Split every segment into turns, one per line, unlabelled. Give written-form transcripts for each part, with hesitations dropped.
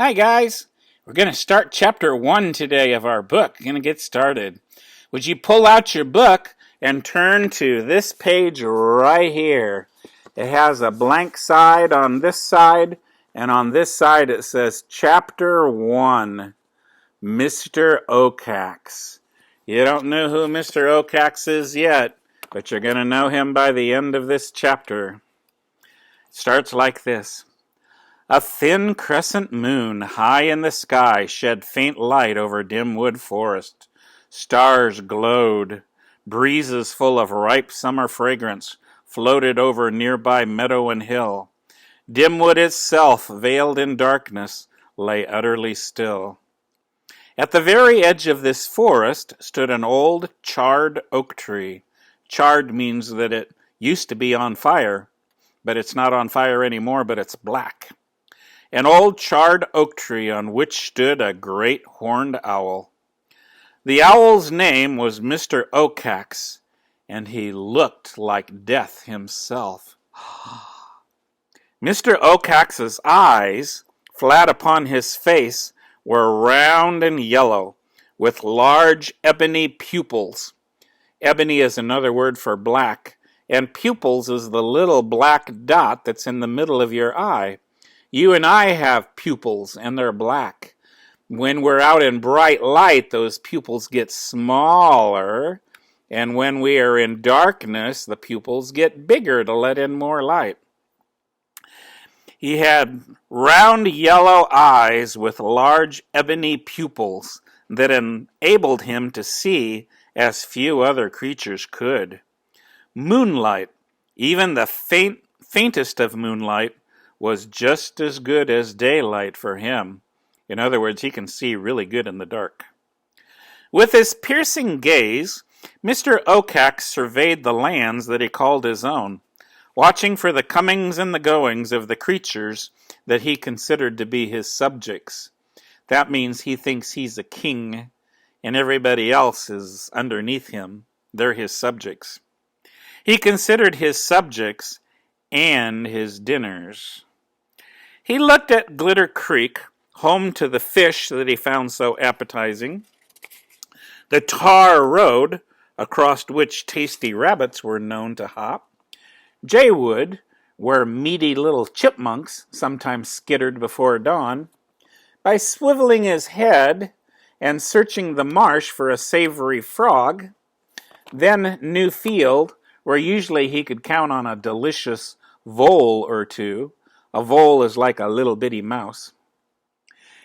Hi guys, we're going to start chapter 1 today of our book. We're going to get started. Would you pull out your book and turn to this page right here? It has a blank side on this side, and on this side it says chapter 1, Mr. Okax. You don't know who Mr. Okax is yet, but you're going to know him by the end of this chapter. It starts like this. A thin crescent moon high in the sky shed faint light over dim wood forest. Stars glowed. Breezes full of ripe summer fragrance floated over nearby meadow and hill. Dimwood itself, veiled in darkness, lay utterly still. At the very edge of this forest stood an old charred oak tree. Charred means that it used to be on fire, but it's not on fire anymore, but it's black. An old charred oak tree on which stood a great horned owl. The owl's name was Mr. Okax, and he looked like death himself. Mr. Okax's eyes, flat upon his face, were round and yellow, with large ebony pupils. Ebony is another word for black, and pupils is the little black dot that's in the middle of your eye. You and I have pupils, and they're black. When we're out in bright light, those pupils get smaller, and when we are in darkness, the pupils get bigger to let in more light. He had round yellow eyes with large ebony pupils that enabled him to see as few other creatures could. Moonlight, even the faintest of moonlight, was just as good as daylight for him. In other words, he can see really good in the dark. With his piercing gaze, Mr. Okax surveyed the lands that he called his own, watching for the comings and the goings of the creatures that he considered to be his subjects. That means he thinks he's a king, and everybody else is underneath him. They're his subjects. He considered his subjects and his dinners. He looked at Glitter Creek, home to the fish that he found so appetizing, the tar road, across which tasty rabbits were known to hop, Jaywood, where meaty little chipmunks sometimes skittered before dawn. By swiveling his head and searching the marsh for a savory frog, then New Field, where usually he could count on a delicious vole or two. A vole is like a little bitty mouse.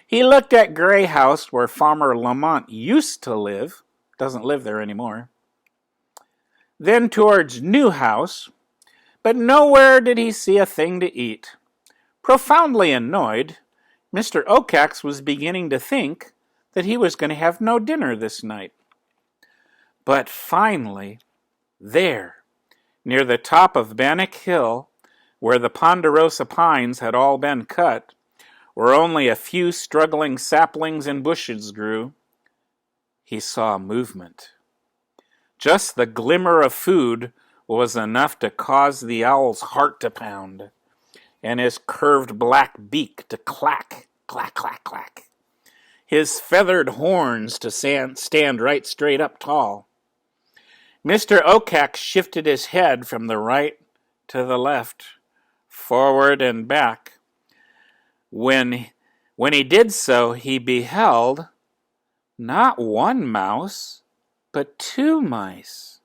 He looked at Gray House, where Farmer Lamont used to live, doesn't live there anymore. Then towards New House, but nowhere did he see a thing to eat. Profoundly annoyed, Mr. Okax was beginning to think that he was going to have no dinner this night. But finally, there, near the top of Bannock Hill, where the ponderosa pines had all been cut, where only a few struggling saplings and bushes grew, he saw movement. Just the glimmer of food was enough to cause the owl's heart to pound, and his curved black beak to clack, clack, clack, clack, his feathered horns to stand right straight up tall. Mr. Okax shifted his head from the right to the left, forward and back. When he did so, he beheld not one mouse, but 2 mice.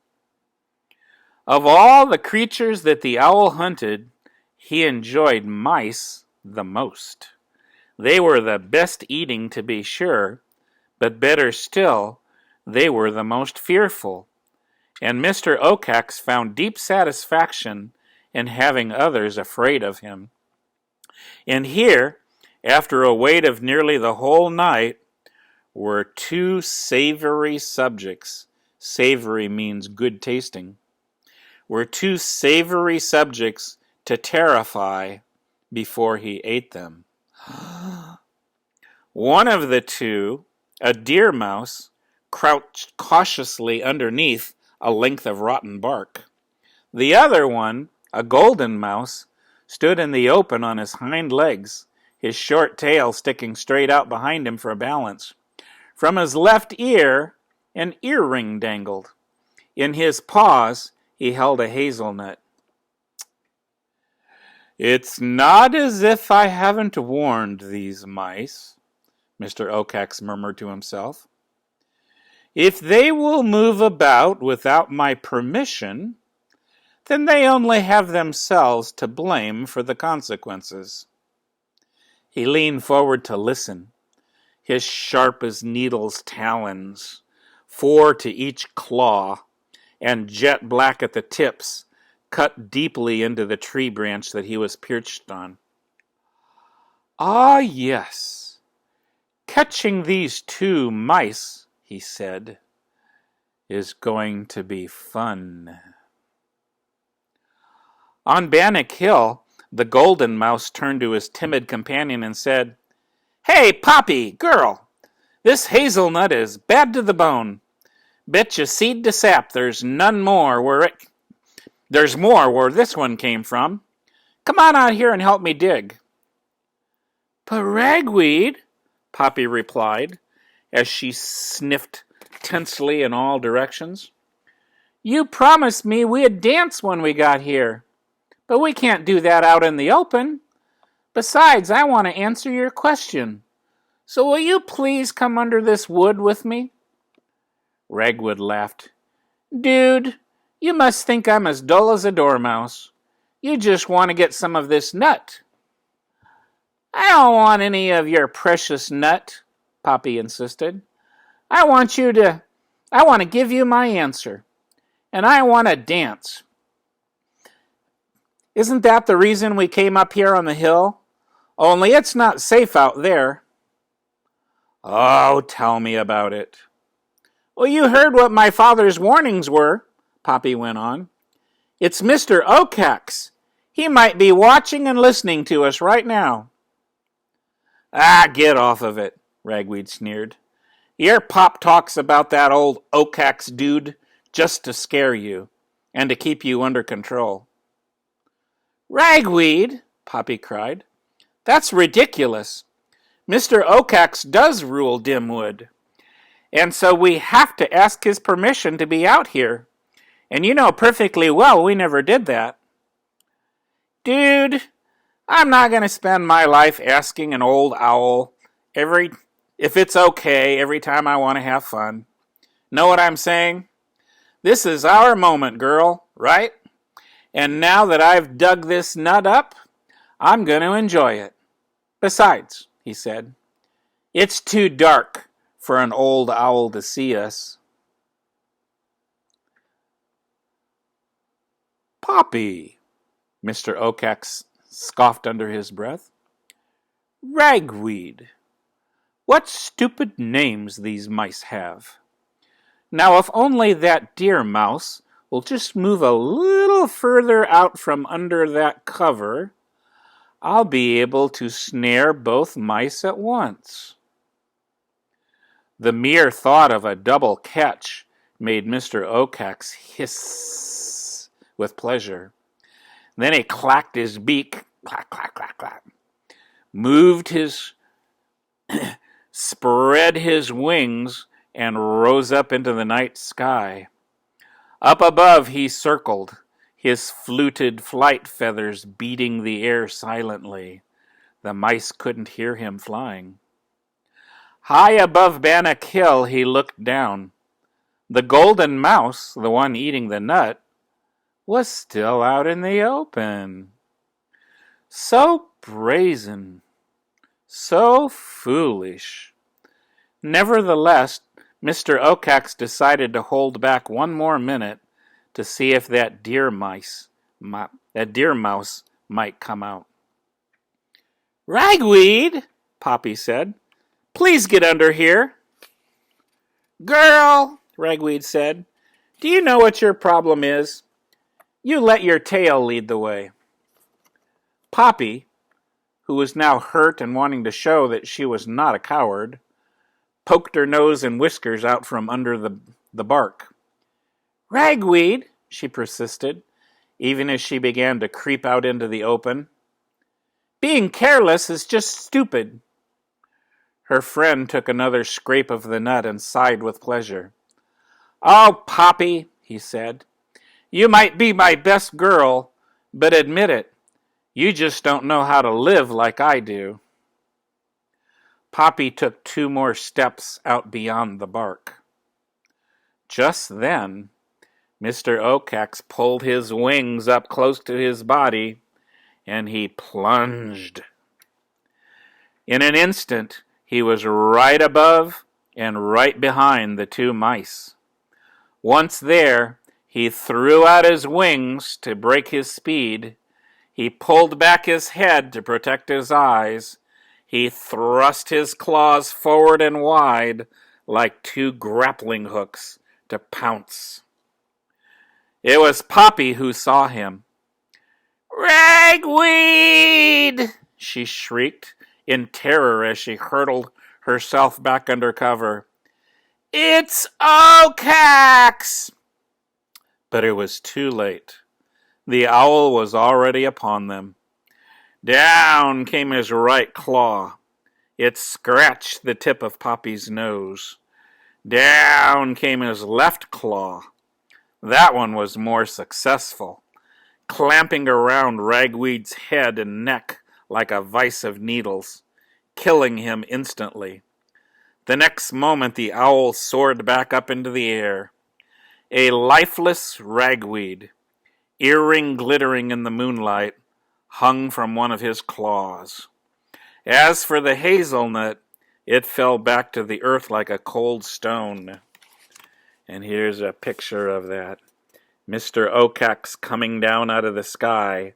Of all the creatures that the owl hunted, he enjoyed mice the most. They were the best eating, to be sure, but better still, they were the most fearful. And Mr. Okax found deep satisfaction in having others afraid of him. And here, after a wait of nearly the whole night, were 2 savory subjects. Savory means good tasting. Were 2 savory subjects to terrify before he ate them. One of the 2, a deer mouse, crouched cautiously underneath a length of rotten bark. The other one, a golden mouse, stood in the open on his hind legs, his short tail sticking straight out behind him for balance. From his left ear, an earring dangled. In his paws, he held a hazelnut. "It's not as if I haven't warned these mice," Mr. Oakhacks murmured to himself. "If they will move about without my permission, then they only have themselves to blame for the consequences." He leaned forward to listen. His sharp as needles talons, 4 to each claw, and jet black at the tips, cut deeply into the tree branch that he was perched on. "Ah, yes, catching these 2 mice," he said, "is going to be fun." On Bannock Hill, the golden mouse turned to his timid companion and said, "Hey, Poppy, girl, this hazelnut is bad to the bone. Bet you seed to sap there's more where this one came from. Come on out here and help me dig." "But Ragweed," Poppy replied, as she sniffed tensely in all directions, "you promised me we'd dance when we got here. But we can't do that out in the open. Besides, I want to answer your question. So will you please come under this wood with me?" Ragweed laughed. "Dude, you must think I'm as dull as a dormouse. You just want to get some of this nut." "I don't want any of your precious nut," Poppy insisted. I want to give you my answer. And I want to dance. Isn't that the reason we came up here on the hill? Only it's not safe out there." "Oh, tell me about it." "Well, you heard what my father's warnings were," Poppy went on. "It's Mr. Oakhacks. He might be watching and listening to us right now." "Ah, get off of it," Ragweed sneered. "Your pop talks about that old Oakhacks dude just to scare you and to keep you under control." "Ragweed," Poppy cried, "that's ridiculous. Mr. Oakhacks does rule Dimwood, and so we have to ask his permission to be out here. And you know perfectly well we never did that." "Dude, I'm not going to spend my life asking an old owl if it's okay every time I want to have fun. Know what I'm saying? This is our moment, girl, right? And now that I've dug this nut up, I'm going to enjoy it. Besides," he said, "it's too dark for an old owl to see us." "Poppy," Mr. Oakhacks scoffed under his breath. "Ragweed. What stupid names these mice have. Now, if only that deer mouse will just move a little further out from under that cover, I'll be able to snare both mice at once." The mere thought of a double catch made Mr. Oakhacks hiss with pleasure. Then he clacked his beak, clack, clack, clack, clack, spread his wings, and rose up into the night sky. Up above he circled, his fluted flight feathers beating the air silently. The mice couldn't hear him flying. High above Bannock Hill he looked down. The golden mouse, the one eating the nut, was still out in the open. So brazen, so foolish. Nevertheless, Mr. Oakhacks decided to hold back one more minute to see if that deer mouse might come out. "Ragweed," Poppy said, "please get under here." "Girl," Ragweed said, "do you know what your problem is? You let your tail lead the way." Poppy, who was now hurt and wanting to show that she was not a coward, poked her nose and whiskers out from under the bark. "Ragweed," she persisted, even as she began to creep out into the open, Being careless is just stupid." Her friend took another scrape of the nut and sighed with pleasure. "Oh, Poppy," he said, "you might be my best girl, but admit it, you just don't know how to live like I do." Poppy took 2 more steps out beyond the bark. Just then, Mr. Oacax pulled his wings up close to his body, and he plunged. In an instant, he was right above and right behind the 2 mice. Once there, he threw out his wings to break his speed. He pulled back his head to protect his eyes. He thrust his claws forward and wide like 2 grappling hooks to pounce. It was Poppy who saw him. "Ragweed!" she shrieked in terror as she hurled herself back under cover. "It's Oacax!" But it was too late. The owl was already upon them. Down came his right claw. It scratched the tip of Poppy's nose. Down came his left claw. That one was more successful, clamping around Ragweed's head and neck like a vise of needles, killing him instantly. The next moment the owl soared back up into the air. A lifeless ragweed, earring glittering in the moonlight, hung from one of his claws. As for the hazelnut, it fell back to the earth like a cold stone. And here's a picture of that. Mr. Oacax coming down out of the sky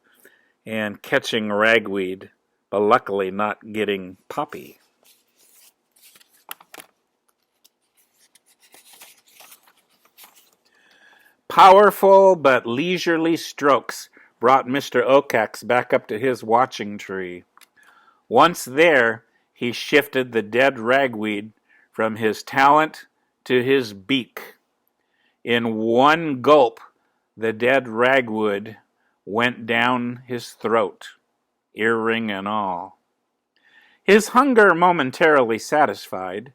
and catching Ragweed, but luckily not getting Poppy. Powerful but leisurely strokes brought Mr. Oacax back up to his watching tree. Once there, he shifted the dead ragweed from his talent to his beak. In one gulp, the dead ragweed went down his throat, earring and all. His hunger momentarily satisfied,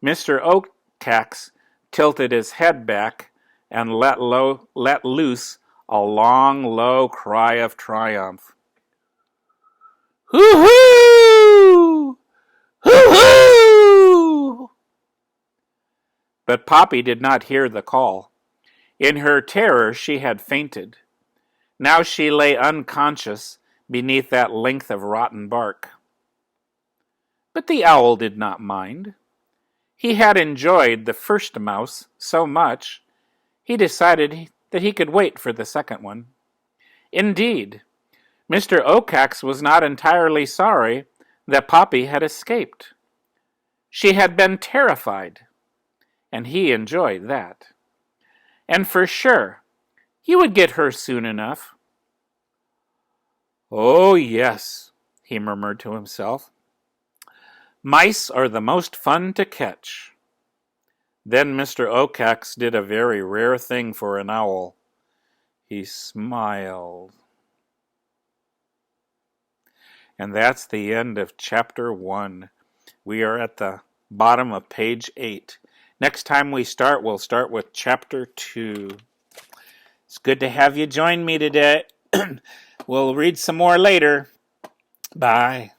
Mr. Oacax tilted his head back and let loose a long, low cry of triumph. "Hoo-hoo! Hoo-hoo!" But Poppy did not hear the call. In her terror, she had fainted. Now she lay unconscious beneath that length of rotten bark. But the owl did not mind. He had enjoyed the first mouse so much, he decided that he could wait for the second one. Indeed, Mr. Oacax was not entirely sorry that Poppy had escaped. She had been terrified, and he enjoyed that. And for sure, he would get her soon enough. "Oh, yes," he murmured to himself. "Mice are the most fun to catch." Then Mr. Oacax did a very rare thing for an owl. He smiled. And that's the end of chapter 1. We are at the bottom of page 8. Next time we'll start with chapter 2. It's good to have you join me today. We'll read some more later. Bye.